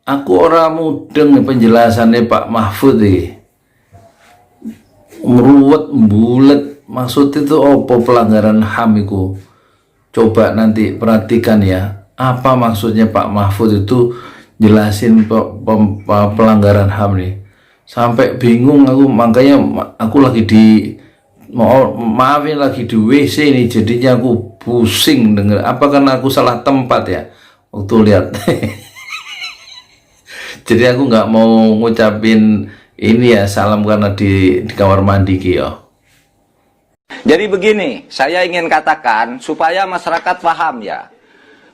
Aku ora mudeng penjelasannya Pak Mahfud iki. Meruwet bulet, maksud itu apa pelanggaran HAM itu? Coba nanti perhatikan ya. Apa maksudnya Pak Mahfud itu jelasin pelanggaran HAM nih. Sampai bingung aku, makanya aku lagi di maafin lagi di WC nih, jadinya aku pusing denger. Apa karena aku salah tempat ya waktu lihat. Jadi aku nggak mau ngucapin ini ya salam karena di kamar mandi ki ya. Jadi begini, saya ingin katakan supaya masyarakat paham ya.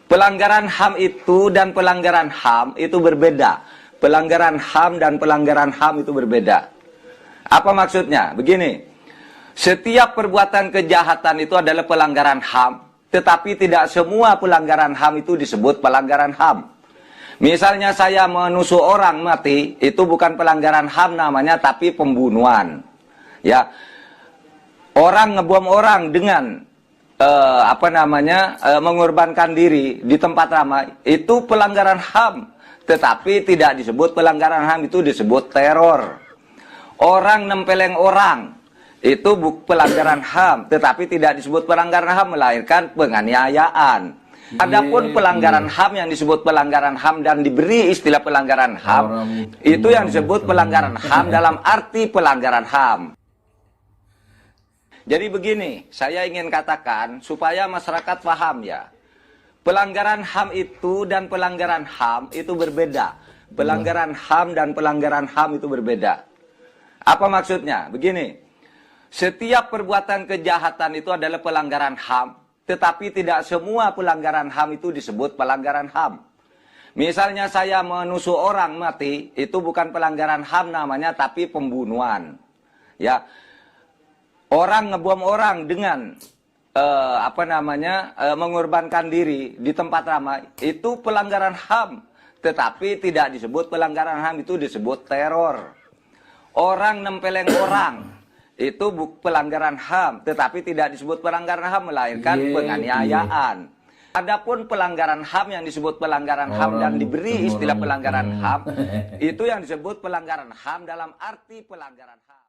Pelanggaran HAM itu dan pelanggaran HAM itu berbeda. Pelanggaran HAM dan pelanggaran HAM itu berbeda. Apa maksudnya? Begini, setiap perbuatan kejahatan itu adalah pelanggaran HAM, tetapi tidak semua pelanggaran HAM itu disebut pelanggaran HAM. Misalnya saya menusuk orang mati, itu bukan pelanggaran HAM namanya, tapi pembunuhan. Ya, orang ngebom orang dengan mengorbankan diri di tempat ramai, itu pelanggaran HAM, tetapi tidak disebut pelanggaran HAM, itu disebut teror. Orang nempeleng orang, itu pelanggaran HAM, tetapi tidak disebut pelanggaran HAM, melahirkan penganiayaan. Adapun pelanggaran HAM yang disebut pelanggaran HAM dan diberi istilah pelanggaran HAM, itu yang disebut pelanggaran HAM dalam arti pelanggaran HAM. Jadi begini, saya ingin katakan supaya masyarakat paham ya. Pelanggaran HAM itu dan pelanggaran HAM itu berbeda. Pelanggaran HAM dan pelanggaran HAM itu berbeda. Apa maksudnya? Begini, setiap perbuatan kejahatan itu adalah pelanggaran HAM, tetapi tidak semua pelanggaran HAM itu disebut pelanggaran HAM. Misalnya saya menusuk orang mati, itu bukan pelanggaran HAM namanya, tapi pembunuhan. Ya, orang ngebom orang dengan mengorbankan diri di tempat ramai, itu pelanggaran HAM, tetapi tidak disebut pelanggaran HAM, itu disebut teror. Orang nempeleng orang, itu pelanggaran HAM, tetapi tidak disebut pelanggaran HAM, melahirkan penganiayaan. Adapun pelanggaran HAM yang disebut pelanggaran HAM dan diberi istilah pelanggaran HAM, itu yang disebut pelanggaran HAM dalam arti pelanggaran HAM.